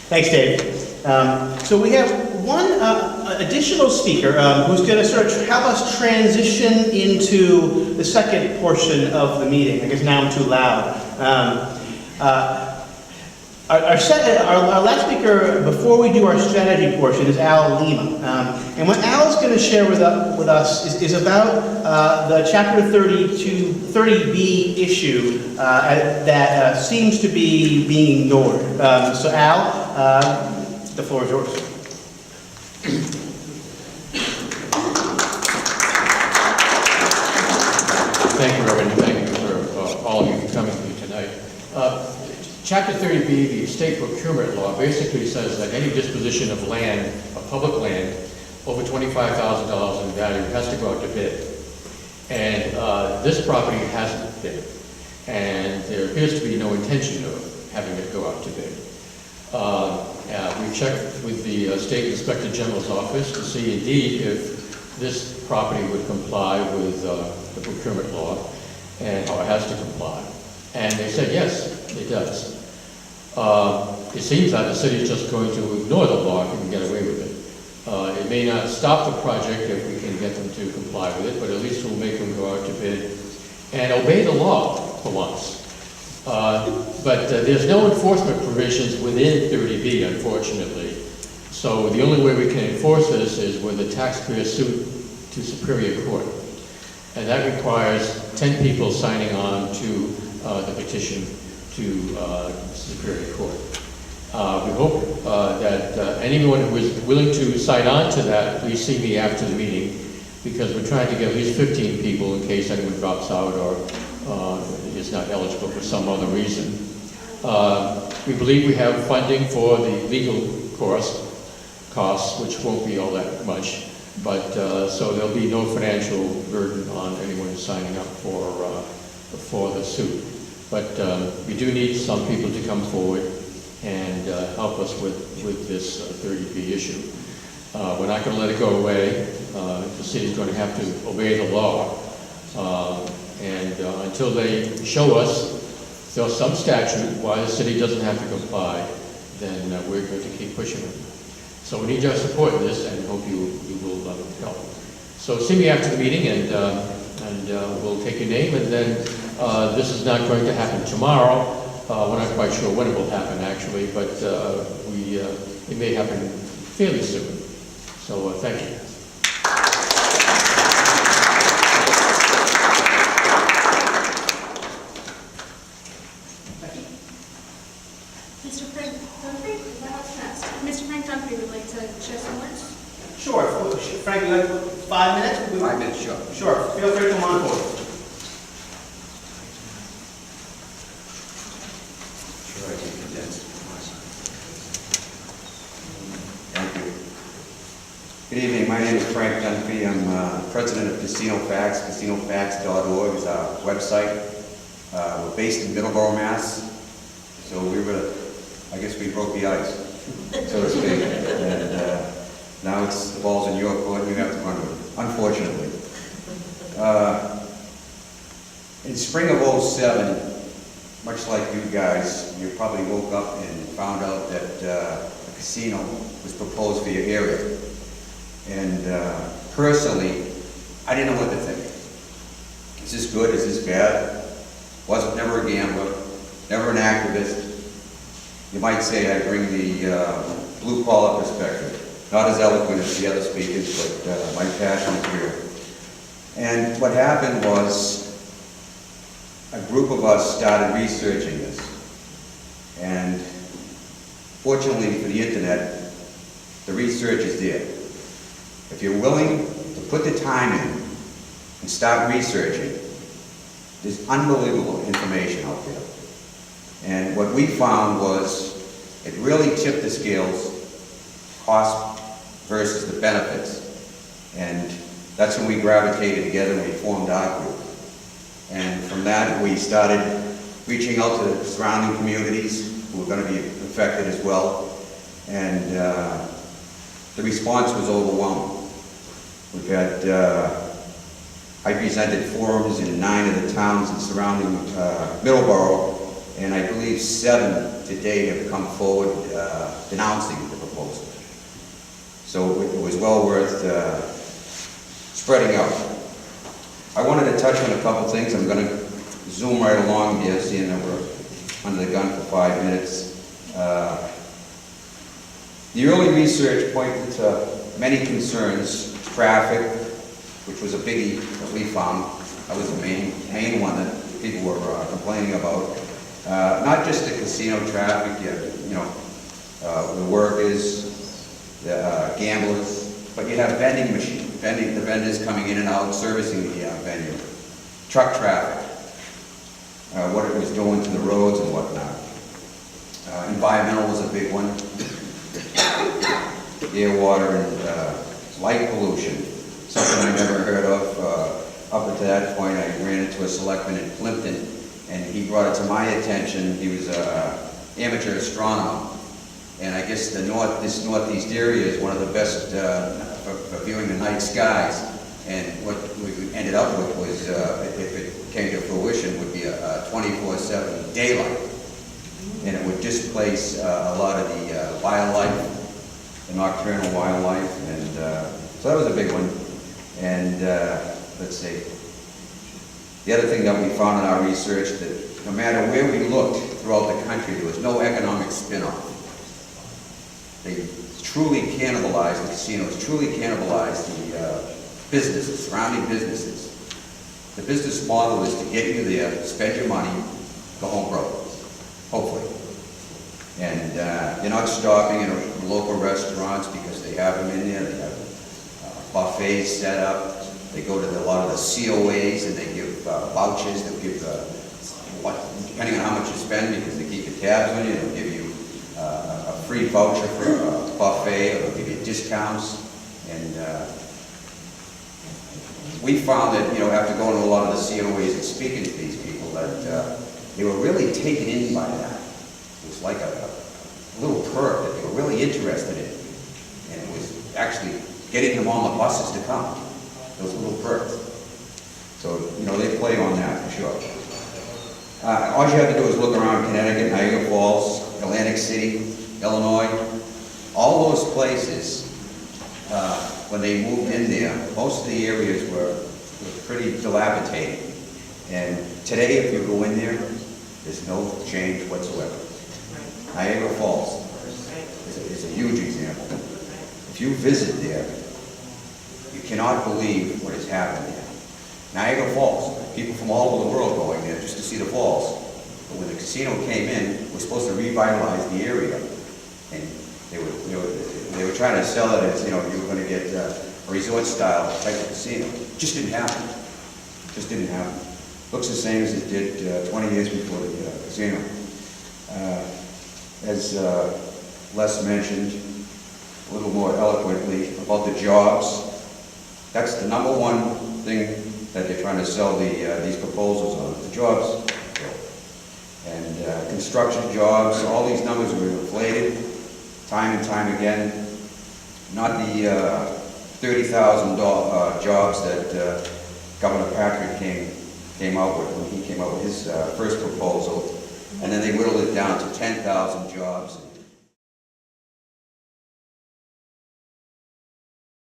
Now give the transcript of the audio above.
Thanks, Dave. So we have one additional speaker who's going to sort of help us transition into the second portion of the meeting. I guess now I'm too loud. Our last speaker, before we do our strategy portion, is Al Lima. And what Al is going to share with us is about the Chapter 30B issue that seems to be being ignored. So Al, the floor is yours. Thank you, Reverend. Thank you for all of you for coming here tonight. Chapter 30B, the state procurement law, basically says that any disposition of land, of public land, over $25,000 in value has to go out to bid. And this property hasn't bid. And there appears to be no intention of having it go out to bid. We've checked with the State Inspector General's office to see indeed if this property would comply with the procurement law and how it has to comply. And they said yes, it does. It seems that the city is just going to ignore the law if we can get away with it. It may not stop the project if we can get them to comply with it, but at least we'll make them go out to bid and obey the law for once. But there's no enforcement provisions within 30B, unfortunately. So the only way we can enforce this is with a taxpayer suit to Superior Court. And that requires 10 people signing on to the petition to Superior Court. We hope that anyone who is willing to sign on to that, please see me after the meeting, because we're trying to get at least 15 people in case anyone drops out or is not eligible for some other reason. We believe we have funding for the legal costs, which won't be all that much, but so there'll be no financial burden on anyone signing up for the suit. But we do need some people to come forward and help us with this 30B issue. We're not going to let it go away. The city's going to have to obey the law. And until they show us there's some statute why the city doesn't have to comply, then we're going to keep pushing it. So we need your support in this, and hope you will help. So see me after the meeting, and we'll take your name, and then this is not going to happen tomorrow. We're not quite sure when it will happen, actually, but it may happen fairly soon. So thank you. Mr. Frank Dunphy would like to share some words. Sure. Frank, you like 5 minutes? 5 minutes, sure. Sure. Feel free to come on board. Sure, I can condense. Thank you. Good evening. My name is Frank Dunphy. I'm president of Casino Facts. CasinoFacts.org is our website. We're based in Middleborough, Mass. So I guess we broke the ice, so to speak. And now the ball's in your court and you have to run with it, unfortunately. In spring of '07, much like you guys, you probably woke up and found out that a casino was proposed for your area. And personally, I didn't know what to think. Is this good? Is this bad? Wasn't never a gambler, never an activist. You might say I bring the blue-collar perspective, not as eloquent as the other speakers, but my passion is real. And what happened was a group of us started researching this. And fortunately for the internet, the research is there. If you're willing to put the time in and start researching, there's unbelievable information out there. And what we found was it really tipped the scales, cost versus the benefits. And that's when we gravitated together and we formed our group. And from that, we started reaching out to the surrounding communities who were going to be affected as well. And the response was overwhelming. We've had, I presented forums in 9 of the towns in surrounding Middleborough, and I believe 7 to date have come forward denouncing the proposal. So it was well worth spreading out. I wanted to touch on a couple things. I'm going to zoom right along here, seeing that we're under the gun for 5 minutes. The early research pointed to many concerns: traffic, which was a biggie that we found. That was the main one that people were complaining about. Not just the casino traffic, the workers, the gamblers, but you have vending machines, the vendors coming in and out, servicing the venue. Truck traffic, what it was doing to the roads and whatnot. Environmental was a big one. Air, water, and light pollution, something I never heard of. Up until that point, I ran into a selectman in Plimpton, and he brought it to my attention. He was an amateur astronomer, and I guess this northeast area is one of the best for viewing the night skies. And what we ended up with was, if it came to fruition, would be a 24/7 daylight, and it would displace a lot of the wildlife, the nocturnal wildlife, and so that was a big one. And let's see. The other thing that we found in our research, that no matter where we looked throughout the country, there was no economic spin-off. They truly cannibalized, the casinos truly cannibalized the businesses, surrounding businesses. The business model is to get you there, spend your money, go home broke, hopefully. And you're not stopping in local restaurants because they have them in there. They have buffets set up. They go to a lot of the COAs and they give vouchers. They'll give, depending on how much you spend, because they keep the tabs on you, they'll give you a free voucher for a buffet, or they'll give you discounts. And we found that, after going to a lot of the COAs and speaking to these people, that they were really taken in by that. It was like a little perk that they were really interested in. And it was actually getting them on the buses to come. Those little perks. So, they play on that for sure. All you have to do is look around Connecticut, Niagara Falls, Atlantic City, Illinois. All those places, when they moved in there, most of the areas were pretty dilapidated. And today, if you go in there, there's no change whatsoever. Niagara Falls is a huge example. If you visit there, you cannot believe what has happened there. Niagara Falls, people from all over the world going there just to see the falls. But when the casino came in, we're supposed to revitalize the area. And they were trying to sell it as, you were going to get a resort-style type of casino. Just didn't happen. Just didn't happen. Looks the same as it did 20 years before the casino. As Les mentioned, a little more eloquently, about the jobs. That's the number one thing that they're trying to sell these proposals on, the jobs. And construction jobs, all these numbers were inflated time and time again. Not the 30,000 jobs that Governor Patrick came out with when he came out with his first proposal. And then they whittled it down to 10,000 jobs.